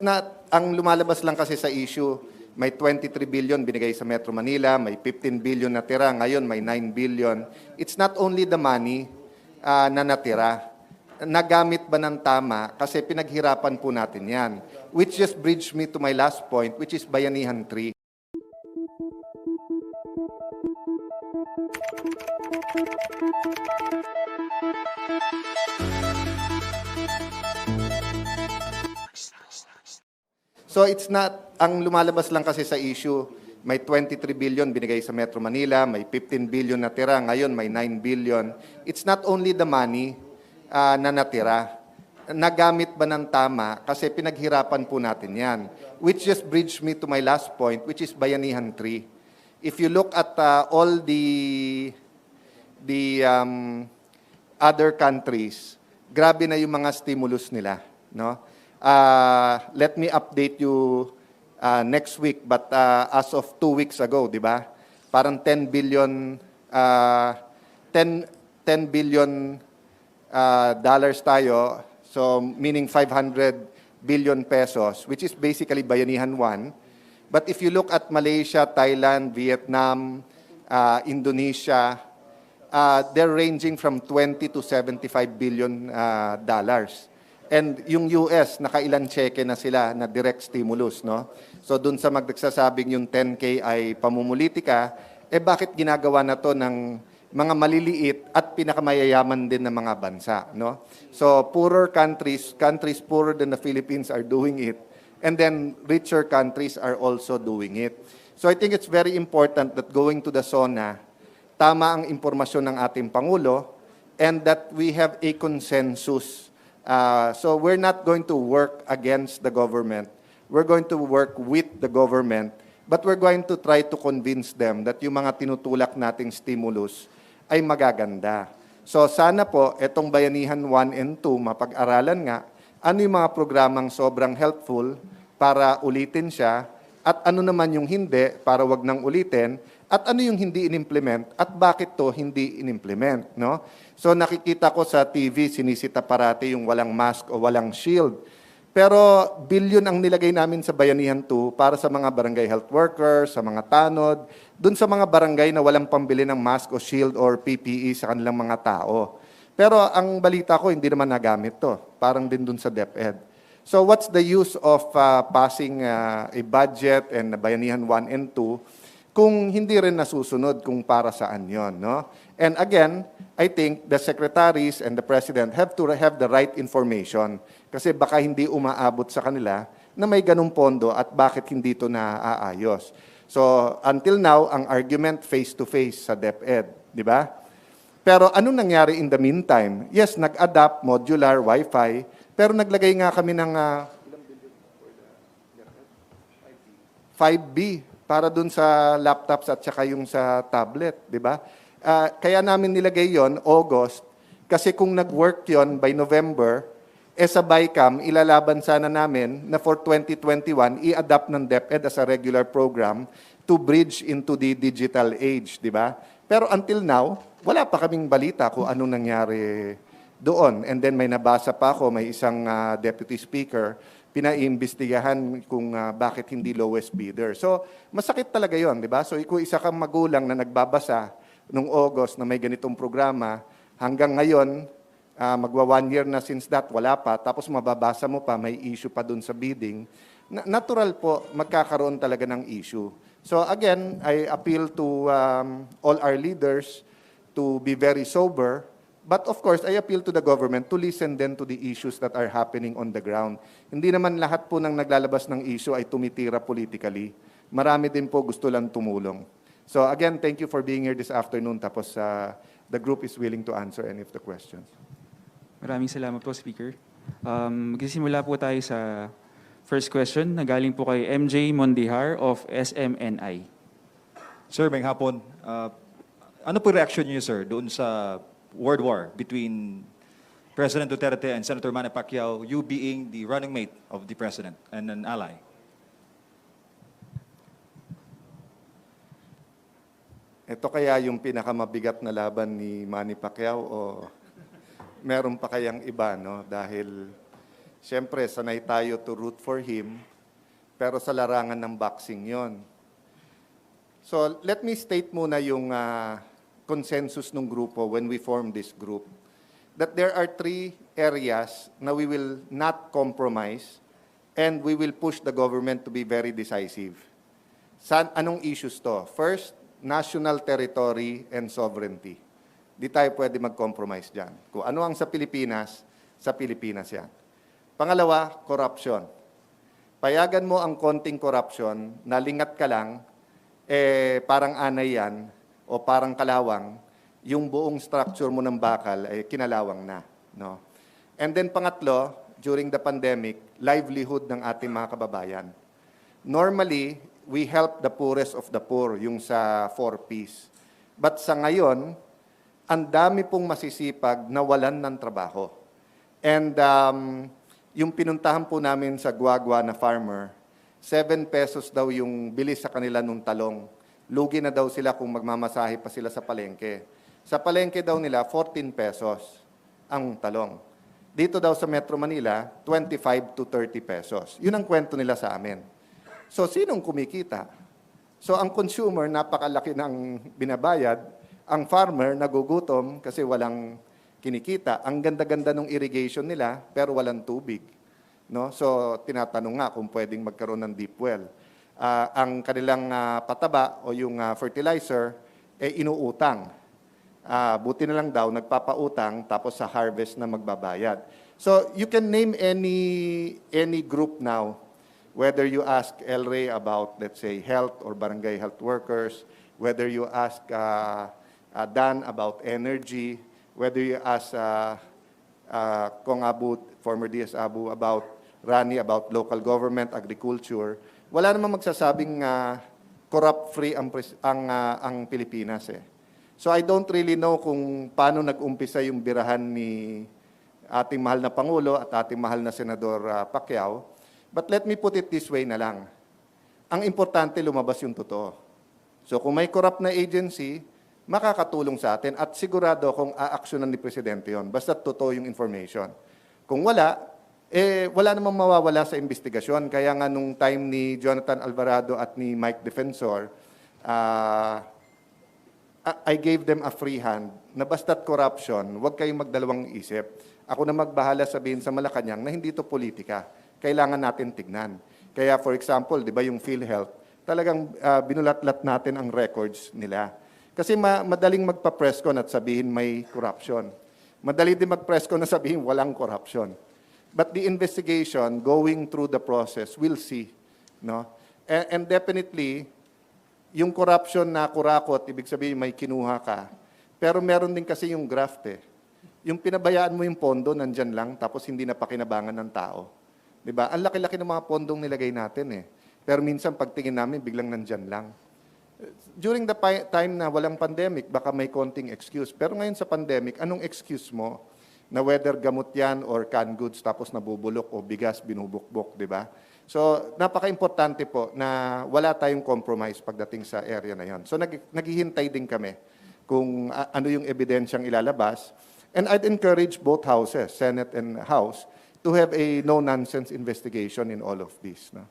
not, ang lumalabas lang kasi sa issue, may 23 billion binigay sa Metro Manila, may 15 billion natira, ngayon may 9 billion. It's not only the money na natira. Nagamit ba ng tama? Kasi pinaghirapan po natin yan. Which just bridged me to my last point, which is Bayanihan 3. So it's not, ang lumalabas lang kasi sa issue, may 23 billion binigay sa Metro Manila, may 15 billion natira, ngayon may 9 billion. It's not only the money na natira. Nagamit ba ng tama? Kasi pinaghirapan po natin yan. Which just bridged me to my last point, which is Bayanihan 3. If you look at all the other countries, grabe na yung mga stimulus nila, no? Let me update you next week, but as of 2 weeks ago, di ba? Parang 10 billion dollars tayo, so meaning 500 billion pesos, which is basically Bayanihan 1. But if you look at Malaysia, Thailand, Vietnam, Indonesia, they're ranging from 20 to 75 billion dollars. And yung US, nakailan cheque na sila na direct stimulus, no? So dun sa magsasabing yung 10K ay pamumulitika, bakit ginagawa na to ng mga maliliit at pinakamayayaman din ng mga bansa, no? So poorer countries poorer than the Philippines are doing it, and then richer countries are also doing it. So I think it's very important that going to the SONA, tama ang impormasyon ng ating Pangulo, and that we have a consensus. So we're not going to work against the government. We're going to work with the government, but we're going to try to convince them that yung mga tinutulak nating stimulus ay magaganda. So sana po, itong Bayanihan 1 and 2, mapag-aralan nga, ano yung mga programang sobrang helpful para ulitin siya, at ano naman yung hindi para wag nang ulitin, at ano yung hindi in-implement, at bakit to hindi in-implement, no? So nakikita ko sa TV, sinisita parati yung walang mask o walang shield. Pero bilyon ang nilagay namin sa Bayanihan 2 para sa mga barangay health workers, sa mga tanod, dun sa mga barangay na walang pambili ng mask o shield or PPE sa kanilang mga tao. Pero ang balita ko, hindi naman nagamit to. Parang din dun sa DepEd. So what's the use of passing a budget and Bayanihan 1 and 2 kung hindi rin nasusunod kung para saan yon, no? And again, I think the secretaries and the president have to have the right information kasi baka hindi umaabot sa kanila na may ganung pondo at bakit hindi ito naaayos. So until now, ang argument face-to-face sa DepEd, di ba? Pero anong nangyari in the meantime? Yes, nag-adapt, modular, Wi-Fi, pero naglagay nga kami ng 5B para dun sa laptops at saka yung sa tablet, di ba? Kaya namin nilagay yon August, kasi kung nag-work yon by November, sa BICAM, ilalaban sana namin na for 2021, i-adapt ng DepEd as a regular program to bridge into the digital age, di ba? Pero until now, wala pa kaming balita kung anong nangyari doon. And then may nabasa pa ako, may isang deputy speaker, pinaimbestigahan kung bakit hindi lowest bidder. So, masakit talaga yon, di ba? So, kung isa kang magulang na nagbabasa nung August na may ganitong programa, hanggang ngayon, magwa 1 year na since that, wala pa, tapos mababasa mo pa, may issue pa dun sa bidding, natural po, magkakaroon talaga ng issue. So, again, I appeal to all our leaders to be very sober. But of course, I appeal to the government to listen then to the issues that are happening on the ground. Hindi naman lahat po ng naglalabas ng issue ay tumitira politically. Marami din po gusto lang tumulong. So again, thank you for being here this afternoon. Tapos the group is willing to answer any of the questions. Maraming salamat po, Speaker. Magsisimula po tayo sa first question na galing po kay MJ Mondihar of SMNI. Sir, may hapon. Ano po reaction niyo, sir, doon sa word war between President Duterte and Senator Manny Pacquiao, you being the running mate of the President and an ally? Ito kaya yung pinakamabigat na laban ni Manny Pacquiao o meron pa kayang iba, no? Dahil Siyempre, sanay tayo to root for him, pero sa larangan ng boxing yon. So, let me state muna yung consensus ng grupo when we form this group. That there are 3 areas na we will not compromise and we will push the government to be very decisive. Anong issues to? First, national territory and sovereignty. Di tayo pwede mag-compromise dyan. Kung ano ang sa Pilipinas yan. Pangalawa, corruption. Payagan mo ang konting corruption, nalingat ka lang, parang anay yan, o parang kalawang, yung buong structure mo ng bakal ay kinalawang na. No? And then pangatlo, during the pandemic, livelihood ng ating mga kababayan. Normally, we help the poorest of the poor, yung sa 4Ps. But sa ngayon, ang dami pong masisipag na walan ng trabaho. And yung pinuntahan po namin sa Guagua na farmer, 7 pesos daw yung bilis sa kanila nung talong. Lugi na daw sila kung magmamasahe pa sila sa palengke. Sa palengke daw nila, 14 pesos ang talong. Dito daw sa Metro Manila, 25 to 30 pesos. Yun ang kwento nila sa amin. So, sinong kumikita? So, ang consumer, napakalaki ng binabayad. Ang farmer, nagugutom kasi walang kinikita. Ang ganda-ganda ng irrigation nila, pero walang tubig. No? So, tinatanong nga kung pwedeng magkaroon ng deep well. Ang kanilang pataba o yung fertilizer, inuutang. Buti na lang daw, nagpapautang, tapos sa harvest na magbabayad. So, you can name any group now, whether you ask El Rey about, let's say, health or barangay health workers, whether you ask Dan about energy, whether you ask Kong Abu, former DS Abu, about Rani, about local government, agriculture, wala namang magsasabing corrupt-free ang Pilipinas eh. So I don't really know kung paano nag-umpisa yung birahan ni ating mahal na Pangulo at ating mahal na Senador Pacquiao. But let me put it this way na lang. Ang importante, lumabas yung totoo. So kung may corrupt na agency, makakatulong sa atin at sigurado kung aaksyonan ni Presidente yon. Basta totoo yung information. Kung wala, wala namang mawawala sa investigasyon. Kaya nga nung time ni Jonathan Alvarado at ni Mike Defensor, I gave them a free hand na basta't corruption, huwag kayong magdalawang isip. Ako na magbahala sabihin sa Malacanang na hindi ito politika. Kailangan natin tignan. Kaya for example, di ba yung PhilHealth, talagang binulatlat natin ang records nila. Kasi madaling magpa-press con at sabihin may corruption. Madali din mag-press con na sabihin walang corruption. But the investigation, going through the process, we'll see. No? And definitely, yung corruption na kurakot, ibig sabihin may kinuha ka. Pero meron din kasi yung graft eh. Yung pinabayaan mo yung pondo, nandyan lang, tapos hindi na pakinabangan ng tao. Diba? Ang laki-laki ng mga pondong nilagay natin eh. Pero minsan pagtingin namin, biglang nandyan lang. During the time na walang pandemic, baka may konting excuse. Pero ngayon sa pandemic, anong excuse mo na whether gamot yan or canned goods tapos nabubulok o bigas binubukbok, di ba? So, napaka-importante po na wala tayong compromise pagdating sa area na yon. So, naghihintay din kami kung ano yung ebidensyang ilalabas. And I'd encourage both houses, Senate and House, to have a no-nonsense investigation in all of this. No?